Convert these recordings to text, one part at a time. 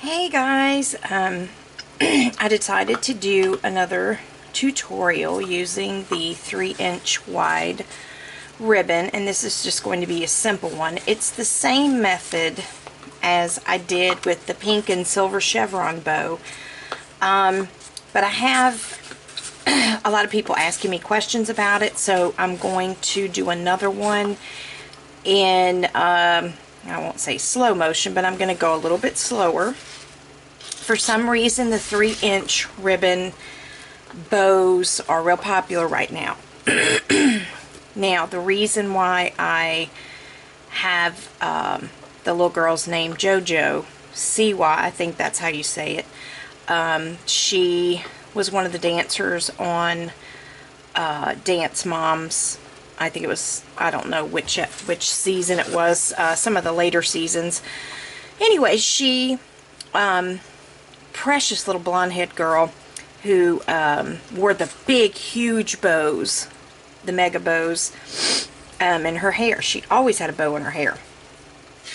Hey guys, I decided to do another tutorial using the 3-inch wide ribbon, and this is just going to be a simple one. It's the same method as I did with the pink and silver chevron bow, but I have a lot of people asking me questions about it, so I'm going to do another one in I won't say slow motion, but I'm going to go a little bit slower. For some reason, the 3-inch ribbon bows are real popular right now. Now, the reason why I have the little girl's name JoJo Siwa, I think that's how you say it. She was one of the dancers on Dance Moms. I think it was, I don't know which season it was, some of the later seasons. Anyway, she, precious little blonde-haired girl who wore the big, huge bows, the mega bows, in her hair. She always had a bow in her hair.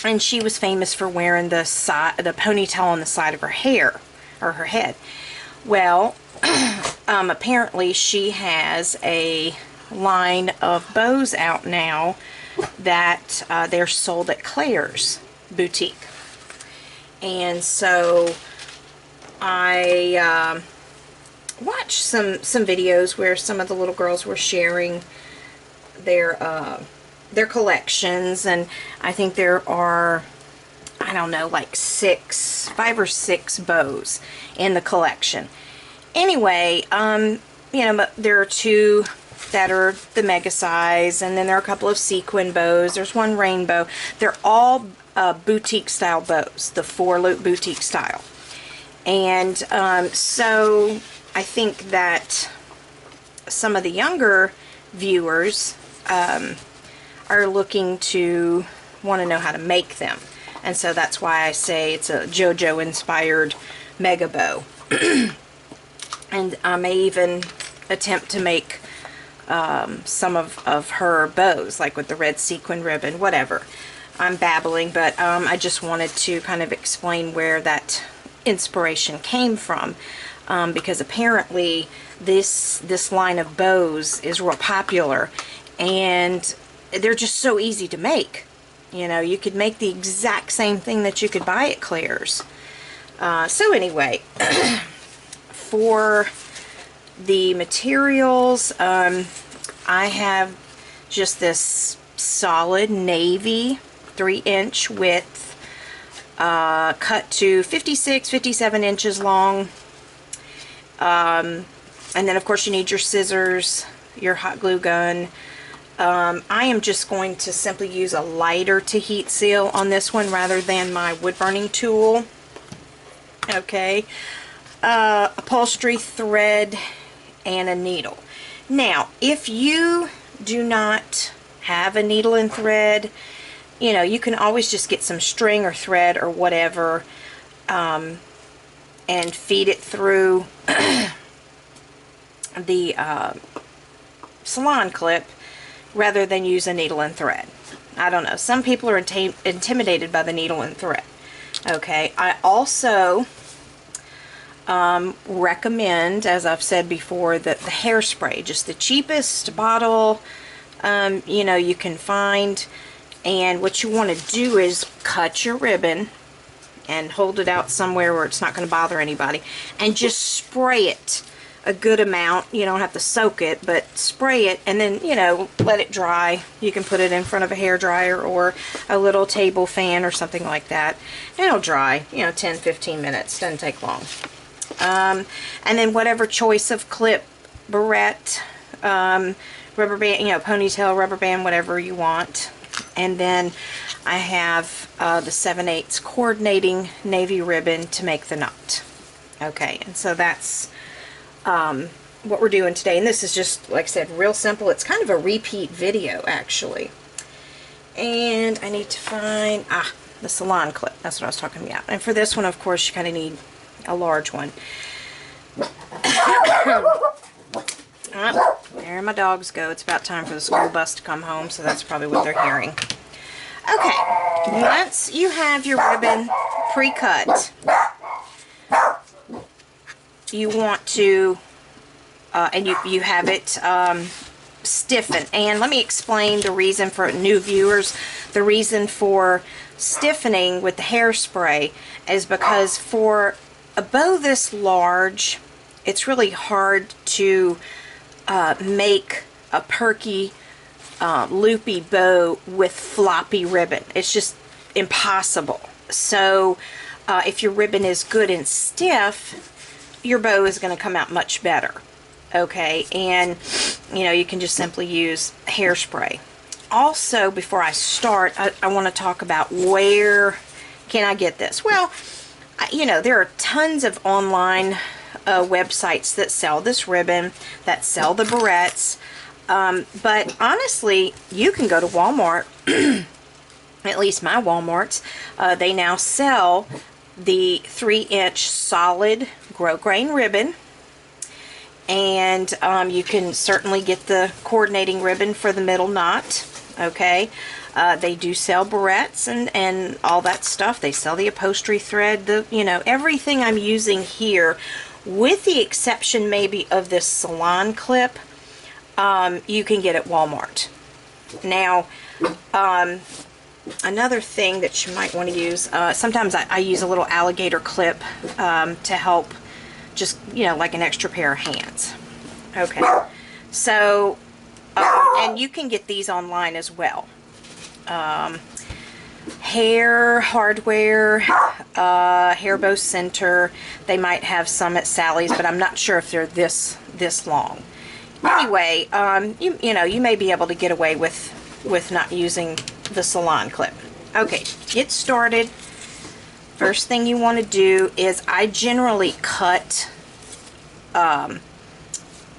And she was famous for wearing the ponytail on the side of her hair, or her head. Well, apparently she has a line of bows out now that they're sold at Claire's boutique. And so I watched some videos where some of the little girls were sharing their collections, and I think there are, I don't know, like 5 or 6 bows in the collection. Anyway, you know, there are 2 that are the mega size, and then there are a couple of sequin bows. There's one rainbow. They're all boutique style bows, the 4-loop boutique style. And so I think that some of the younger viewers are looking to want to know how to make them, and so that's why I say it's a JoJo inspired mega bow. And I may even attempt to make some of her bows, like with the red sequin ribbon, whatever. I'm babbling, but I just wanted to kind of explain where that inspiration came from, because apparently this line of bows is real popular, and they're just so easy to make. You know, you could make the exact same thing that you could buy at Claire's. So anyway, for the materials, I have just this solid navy 3-inch width, cut to 57 inches long. And then of course you need your scissors, your hot glue gun. I am just going to simply use a lighter to heat seal on this one rather than my wood burning tool. Okay. Upholstery thread and a needle. Now, if you do not have a needle and thread, you know, you can always just get some string or thread or whatever, and feed it through the salon clip rather than use a needle and thread. I don't know. Some people are intimidated by the needle and thread. Okay. I also recommend, as I've said before, that the hairspray, just the cheapest bottle you know, you can find. And what you want to do is cut your ribbon and hold it out somewhere where it's not going to bother anybody, and just spray it a good amount. You don't have to soak it, but spray it, and then, you know, let it dry. You can put it in front of a hair dryer or a little table fan or something like that. It'll dry, you know, 10-15 minutes. Doesn't take long. And then whatever choice of clip, barrette, rubber band, you know, ponytail, rubber band, whatever you want. And then I have the 7/8 coordinating navy ribbon to make the knot. Okay, and so that's what we're doing today. And this is just, like I said, real simple. It's kind of a repeat video, actually. And I need to find, the salon clip. That's what I was talking about. And for this one, of course, you kind of need a large one. There my dogs go. It's about time for the school bus to come home, so that's probably what they're hearing. Okay, once you have your ribbon pre-cut, you want to, and you have it stiffen. And let me explain the reason for new viewers. The reason for stiffening with the hairspray is because for a bow this large, it's really hard to make a perky, loopy bow with floppy ribbon. It's just impossible. So if your ribbon is good and stiff, your bow is going to come out much better. Okay, and you know, you can just simply use hairspray. Also, before I start, I want to talk about where can I get this. Well, you know, there are tons of online websites that sell this ribbon, that sell the barrettes, but honestly, you can go to Walmart, at least my Walmarts, they now sell the 3-inch solid grosgrain ribbon. And you can certainly get the coordinating ribbon for the middle knot. Okay, they do sell barrettes and all that stuff. They sell the upholstery thread, you know, everything I'm using here, with the exception maybe of this salon clip, you can get at Walmart. Now, another thing that you might want to use, sometimes I use a little alligator clip to help, just, you know, like an extra pair of hands. Okay, so and you can get these online as well. Hair Hardware, Hair Bow Center, they might have some at Sally's, but I'm not sure if they're this long. Anyway, you know, you may be able to get away with not using the salon clip. Okay, get started. First thing you want to do is, I generally cut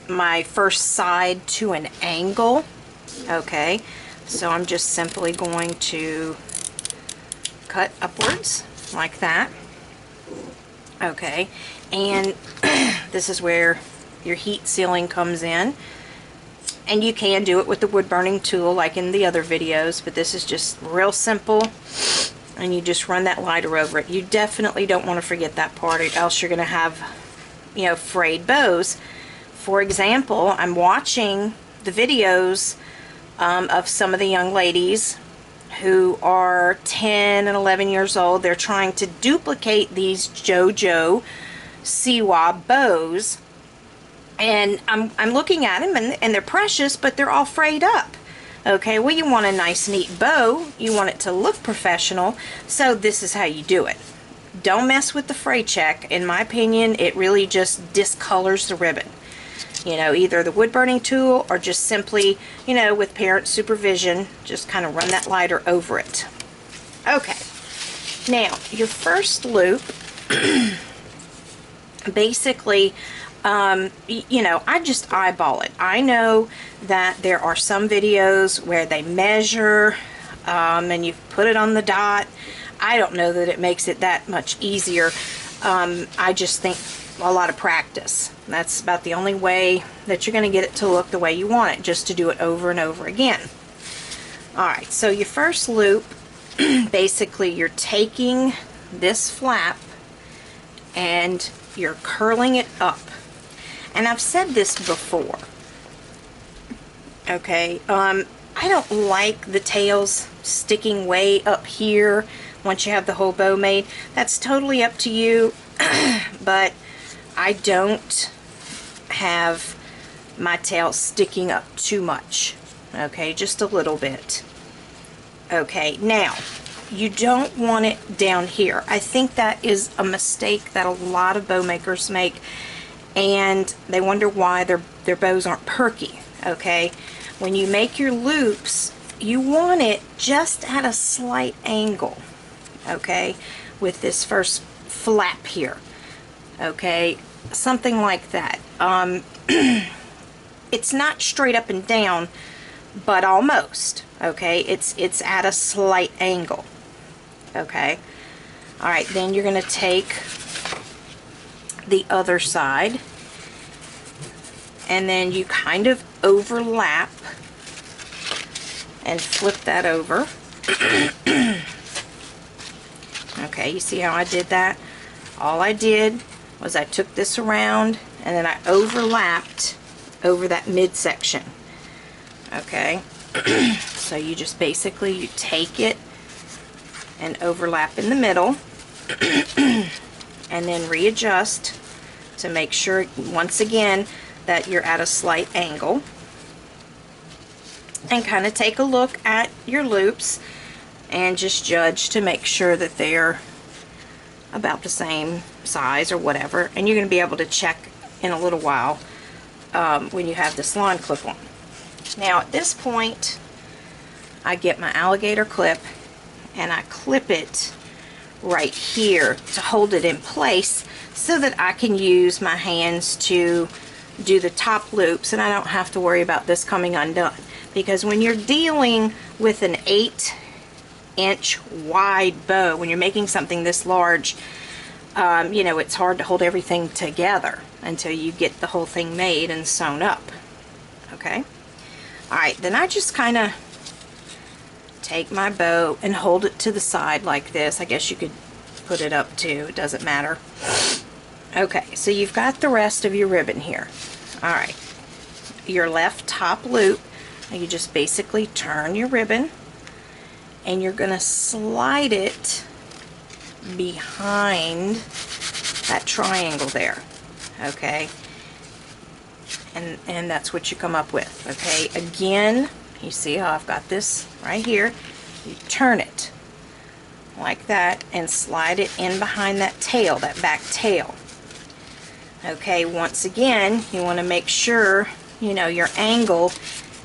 my first side to an angle. Okay, so I'm just simply going to cut upwards like that. Okay, and this is where your heat sealing comes in. And you can do it with the wood burning tool like in the other videos, but this is just real simple. And you just run that lighter over it. You definitely don't want to forget that part, or else you're going to have, you know, frayed bows. For example, I'm watching the videos of some of the young ladies who are 10 and 11 years old. They're trying to duplicate these JoJo Siwa bows. And I'm looking at them, and they're precious, but they're all frayed up. Okay, well, you want a nice, neat bow. You want it to look professional, so this is how you do it. Don't mess with the fray check. In my opinion, it really just discolors the ribbon. You know, either the wood burning tool or just simply, you know, with parent supervision, just kind of run that lighter over it. Okay, now, your first loop, basically, you know, I just eyeball it. I know that there are some videos where they measure and you put it on the dot. I don't know that it makes it that much easier. I just think a lot of practice. That's about the only way that you're going to get it to look the way you want it, just to do it over and over again. Alright, so your first loop, basically you're taking this flap and you're curling it up. And I've said this before, okay, I don't like the tails sticking way up here once you have the whole bow made. That's totally up to you, but I don't have my tail sticking up too much, okay, just a little bit. Okay, now, you don't want it down here. I think that is a mistake that a lot of bow makers make, and they wonder why their bows aren't perky. Okay, when you make your loops, you want it just at a slight angle, okay, with this first flap here. Okay, something like that. It's not straight up and down, but almost. Okay, it's at a slight angle. Okay, all right, then you're going to take the other side, and then you kind of overlap and flip that over. Okay, you see how I did that? All I did was I took this around and then I overlapped over that midsection. Okay, so you just basically, you take it and overlap in the middle and then readjust to make sure, once again, that you're at a slight angle. And kind of take a look at your loops and just judge to make sure that they're about the same size or whatever. And you're going to be able to check in a little while when you have the salon clip on. Now at this point, I get my alligator clip and I clip it right here to hold it in place so that I can use my hands to do the top loops and I don't have to worry about this coming undone. Because when you're dealing with an 8-inch wide bow, when you're making something this large, you know, it's hard to hold everything together until you get the whole thing made and sewn up. Okay? Alright, then I just kind of take my bow and hold it to the side like this. I guess you could put it up too, it doesn't matter. Okay, so you've got the rest of your ribbon here. Alright, your left top loop, you just basically turn your ribbon and you're going to slide it behind that triangle there. Okay, and that's what you come up with. Okay, again, you see how I've got this right here. You turn it like that and slide it in behind that tail, that back tail. Okay, once again, you want to make sure, you know, your angle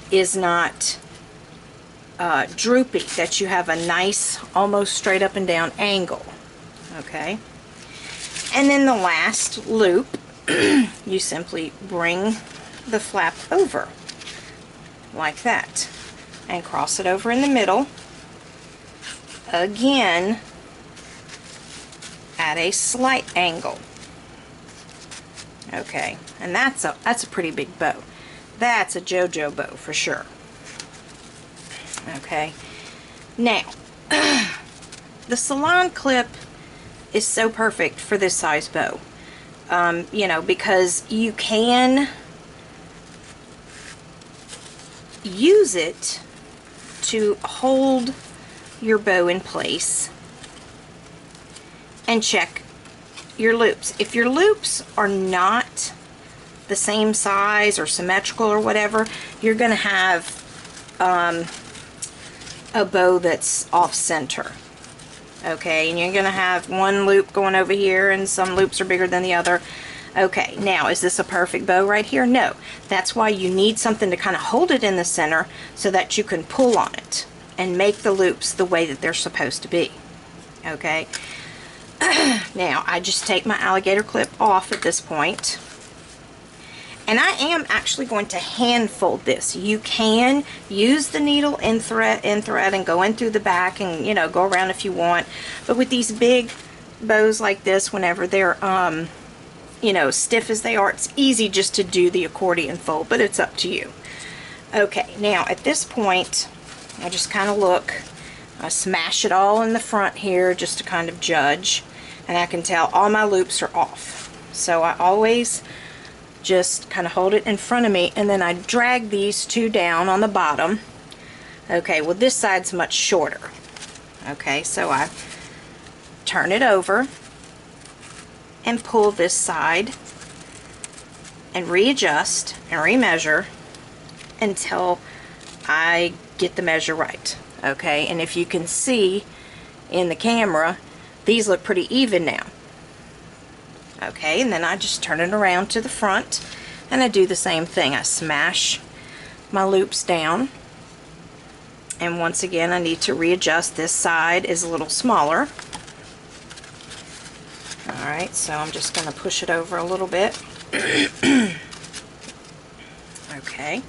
is not droopy, that you have a nice, almost straight up and down angle. Okay, and then the last loop, you simply bring the flap over like that and cross it over in the middle again at a slight angle. Okay, and that's a pretty big bow. That's a JoJo bow for sure. Okay, now the salon clip is so perfect for this size bow. You know, because you can use it to hold your bow in place and check your loops. If your loops are not the same size or symmetrical or whatever, you're going to have a bow that's off center. Okay, and you're going to have one loop going over here and some loops are bigger than the other. Okay, now is this a perfect bow right here? No. That's why you need something to kind of hold it in the center so that you can pull on it and make the loops the way that they're supposed to be. Okay, now I just take my alligator clip off at this point. And I am actually going to hand fold this. You can use the needle and thread and go in through the back and, you know, go around if you want. But with these big bows like this, whenever they're, you know, stiff as they are, it's easy just to do the accordion fold, but it's up to you. Okay, now at this point, I just kind of look. I smash it all in the front here just to kind of judge. And I can tell all my loops are off. So I always just kind of hold it in front of me and then I drag these two down on the bottom. Okay, well this side's much shorter. Okay, so I turn it over and pull this side and readjust and remeasure until I get the measure right. Okay, and if you can see in the camera, these look pretty even now. Okay, and then I just turn it around to the front and I do the same thing. I smash my loops down, and once again I need to readjust. This side is a little smaller. Alright, so I'm just going to push it over a little bit. Okay,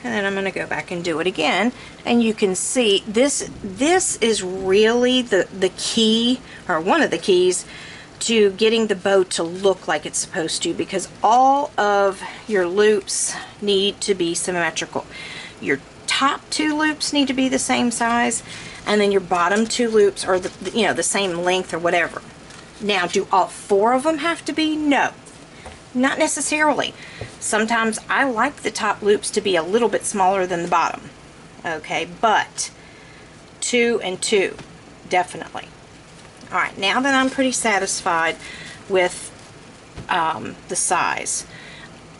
and then I'm going to go back and do it again, and you can see this is really the key, or one of the keys, to getting the bow to look like it's supposed to, because all of your loops need to be symmetrical. Your top two loops need to be the same size, and then your bottom two loops are the, you know, the same length or whatever. Now, do all 4 of them have to be? No, not necessarily. Sometimes I like the top loops to be a little bit smaller than the bottom. Okay, but 2 and 2, definitely. Alright, now that I'm pretty satisfied with the size,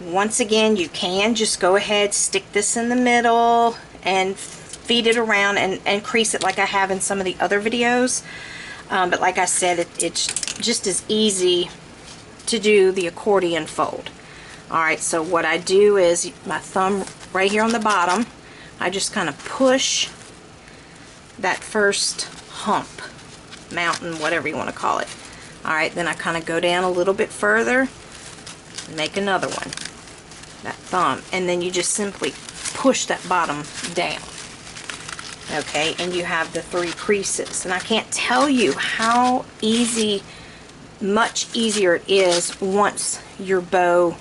once again, you can just go ahead, stick this in the middle, and feed it around and crease it like I have in some of the other videos. But like I said, it's just as easy to do the accordion fold. Alright, so what I do is my thumb right here on the bottom, I just kind of push that first hump, mountain, whatever you want to call it. Alright, then I kind of go down a little bit further and make another one, that thumb, and then you just simply push that bottom down. Okay, and you have the 3 creases, and I can't tell you how easy, much easier it is once your bow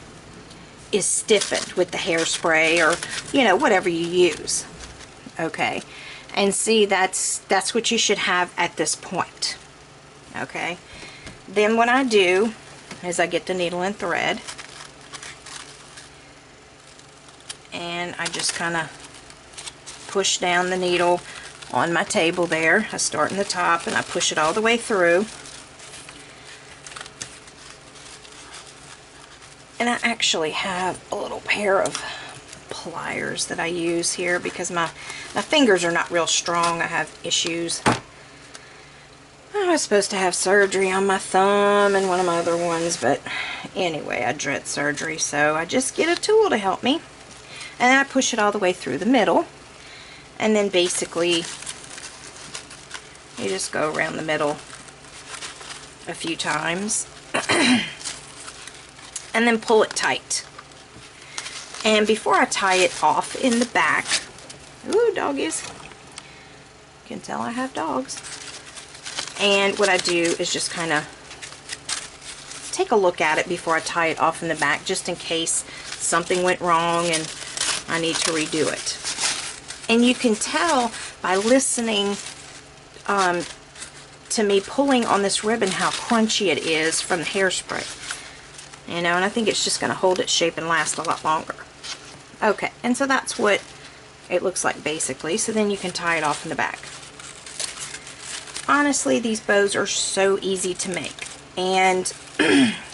is stiffened with the hairspray, or you know, whatever you use. Okay, and see, that's what you should have at this point. Okay, then what I do is I get the needle and thread, and I just kind of push down the needle on my table there. I start in the top and I push it all the way through. And I actually have a little pair of pliers that I use here because my fingers are not real strong. I have issues. I was supposed to have surgery on my thumb and one of my other ones, but anyway, I dread surgery, so I just get a tool to help me. And then I push it all the way through the middle, and then basically you just go around the middle a few times and then pull it tight. And before I tie it off in the back, ooh, doggies, you can tell I have dogs. And what I do is just kind of take a look at it before I tie it off in the back, just in case something went wrong and I need to redo it. And you can tell by listening to me pulling on this ribbon how crunchy it is from the hairspray. You know, and I think it's just going to hold its shape and last a lot longer. Okay, and so that's what it looks like basically. So then you can tie it off in the back. Honestly, these bows are so easy to make. And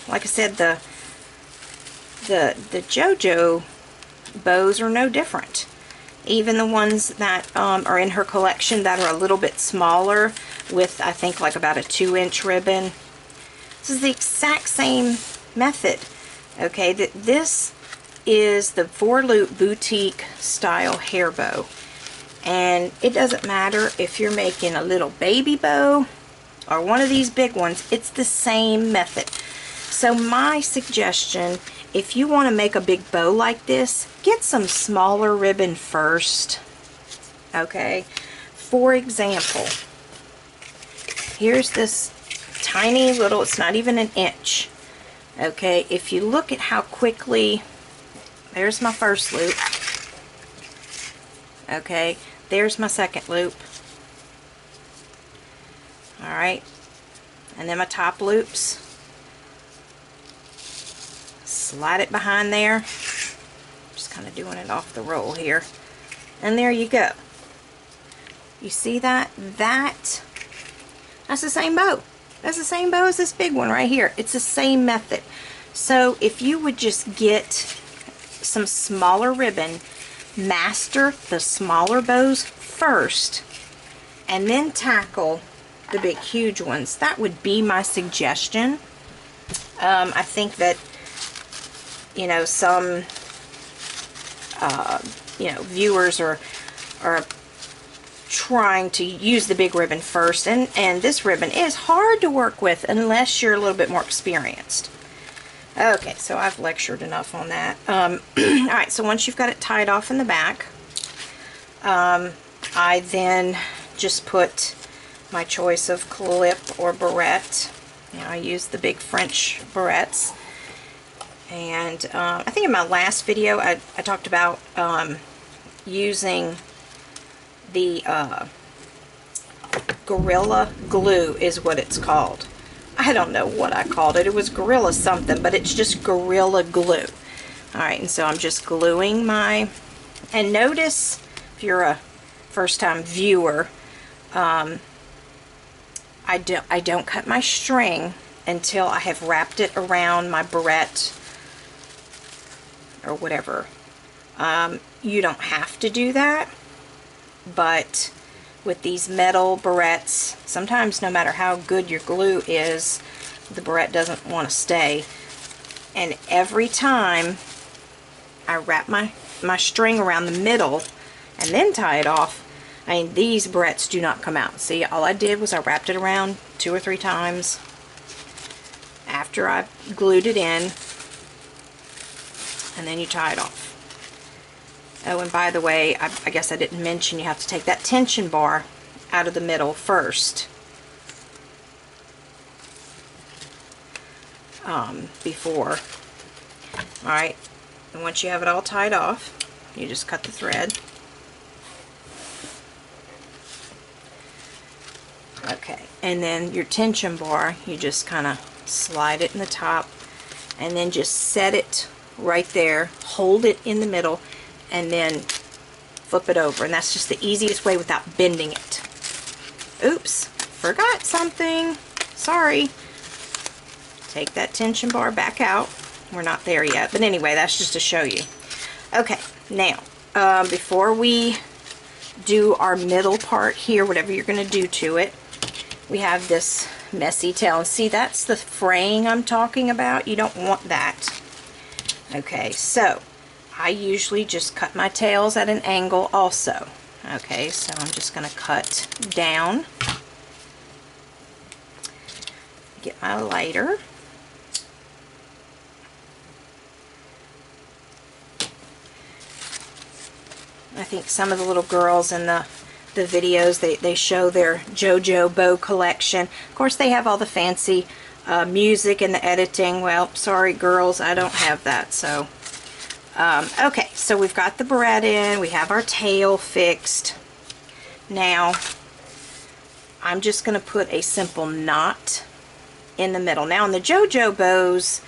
like I said, the JoJo bows are no different. Even the ones that are in her collection that are a little bit smaller with, I think, like about a 2-inch ribbon. This is the exact same method. Okay, this is the 4-loop boutique style hair bow. And it doesn't matter if you're making a little baby bow or one of these big ones, it's the same method. So my suggestion, if you want to make a big bow like this, get some smaller ribbon first. Okay, for example, here's this tiny little, it's not even an inch. Okay, if you look at how quickly, there's my first loop. Okay, there's my second loop. Alright, and then my top loops. Slide it behind there. Just kind of doing it off the roll here. And there you go. You see that? That's the same bow. That's the same bow as this big one right here. It's the same method. So if you would just get some smaller ribbon, master the smaller bows first, and then tackle the big huge ones, that would be my suggestion. I think that, you know, some you know, viewers are trying to use the big ribbon first, and this ribbon is hard to work with unless you're a little bit more experienced. Okay, so I've lectured enough on that. Alright, so once you've got it tied off in the back, I then just put my choice of clip or barrette. You know, I use the big French barrettes. And I think in my last video I talked about using the Gorilla Glue is what it's called. I don't know what I called it. It was Gorilla something, but it's just Gorilla Glue. Alright, and so I'm just gluing my, and notice if you're a first-time viewer, I don't cut my string until I have wrapped it around my barrette or whatever. You don't have to do that, but with these metal barrettes, sometimes no matter how good your glue is, the barrette doesn't want to stay. And every time I wrap my string around the middle and then tie it off, I mean, these barrettes do not come out. See, all I did was I wrapped it around 2 or 3 times after I glued it in, and then you tie it off. Oh, and by the way, I guess I didn't mention you have to take that tension bar out of the middle first. Before. Alright, and once you have it all tied off, you just cut the thread. Okay, and then your tension bar, you just kind of slide it in the top, and then just set it right there, hold it in the middle, and then flip it over. And that's just the easiest way without bending it. Oops, forgot something. Sorry. Take that tension bar back out. We're not there yet, but anyway, that's just to show you. Okay, now, before we do our middle part here, whatever you're going to do to it, we have this messy tail. And see, that's the fraying I'm talking about. You don't want that. Okay, so I usually just cut my tails at an angle also. Okay, so I'm just going to cut down. Get my lighter. I think some of the little girls in the videos, they show their JoJo bow collection. Of course, they have all the fancy music and the editing. Well, sorry girls, I don't have that. So okay, so we've got the barrette in, we have our tail fixed. Now I'm just going to put a simple knot in the middle. Now in the JoJo bows,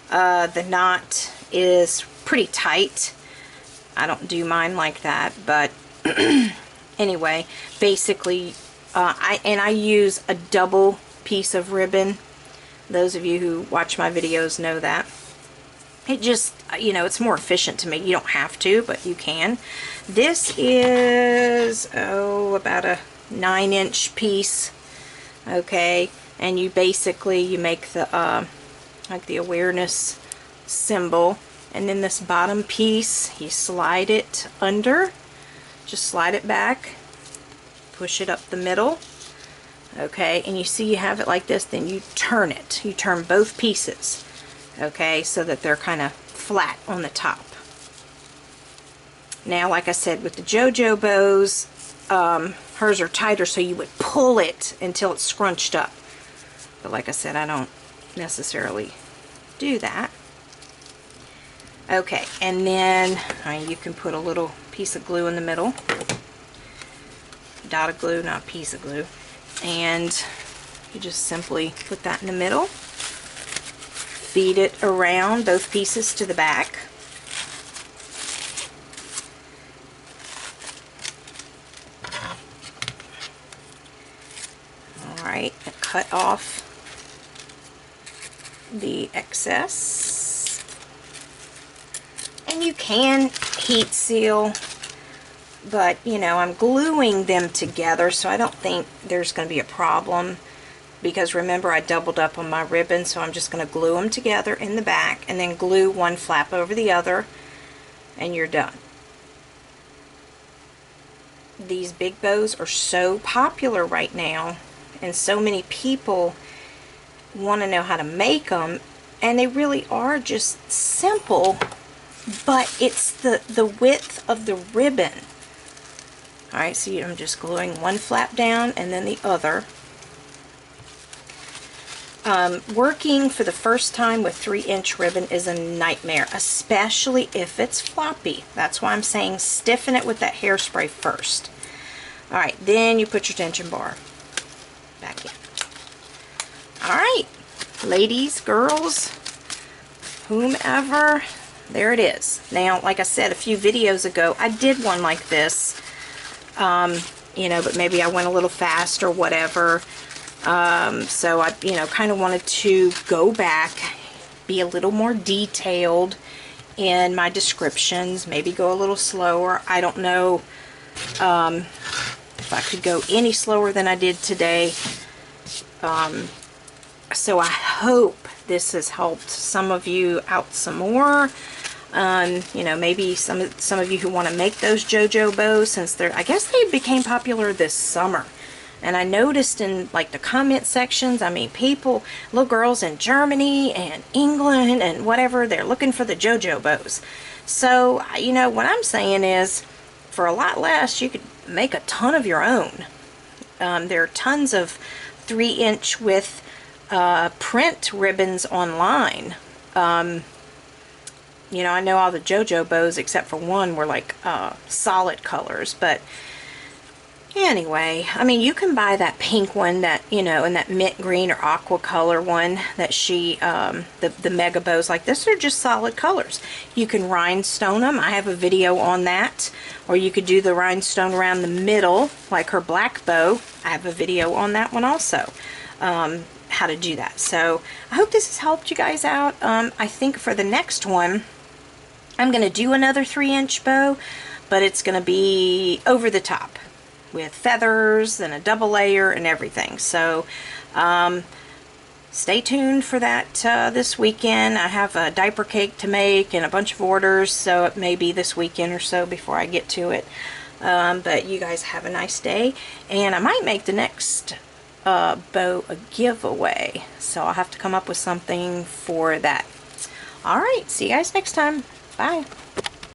the knot is pretty tight. I don't do mine like that, but anyway, basically I use a double piece of ribbon. Those of you who watch my videos know that. It just, you know, it's more efficient to me. You don't have to, but you can. This is, oh, about a 9-inch piece. Okay, and you basically, you make the, like the awareness symbol. And then this bottom piece, you slide it under. Just slide it back. Push it up the middle. Okay, and you see you have it like this, then you turn it. You turn both pieces. Okay, so that they're kind of flat on the top. Now, like I said, with the JoJo bows, hers are tighter, so you would pull it until it's scrunched up. But like I said, I don't necessarily do that. Okay, and then you can put a little piece of glue in the middle. Dot of glue, not piece of glue. And you just simply put that in the middle. Feed it around, both pieces to the back. Alright, cut off the excess. And you can heat seal, but you know, I'm gluing them together, so I don't think there's going to be a problem. Because remember, I doubled up on my ribbon, so I'm just going to glue them together in the back and then glue one flap over the other, and you're done. These big bows are so popular right now, and so many people want to know how to make them, and they really are just simple, but it's the width of the ribbon. Alright, so I'm just gluing one flap down and then the other. Working for the first time with 3-inch ribbon is a nightmare, especially if it's floppy. That's why I'm saying stiffen it with that hairspray first. Alright, then you put your tension bar back in. Alright, ladies, girls, whomever, there it is. Now, like I said a few videos ago, I did one like this, you know, but maybe I went a little fast or whatever. So I, you know, kind of wanted to go back, be a little more detailed in my descriptions, maybe go a little slower. I don't know if I could go any slower than I did today. So I hope this has helped some of you out some more. You know, maybe some of you who want to make those JoJo bows, since they're, I guess they became popular this summer. And I noticed in like the comment sections, I mean, people, little girls in Germany and England and whatever, they're looking for the JoJo bows. So, you know, what I'm saying is, for a lot less, you could make a ton of your own. There are tons of 3-inch width print ribbons online. You know, I know all the JoJo bows except for one were like solid colors, but anyway, I mean, you can buy that pink one that, you know, and that mint green or aqua color one that she, the mega bows like this are just solid colors. You can rhinestone them. I have a video on that. Or you could do the rhinestone around the middle, like her black bow. I have a video on that one also, how to do that. So I hope this has helped you guys out. I think for the next one, I'm going to do another 3-inch bow, but it's going to be over the top with feathers and a double layer and everything. So stay tuned for that this weekend. I have a diaper cake to make and a bunch of orders, so it may be this weekend or so before I get to it. But you guys have a nice day, and I might make the next bow a giveaway, so I'll have to come up with something for that. Alright, see you guys next time. Bye.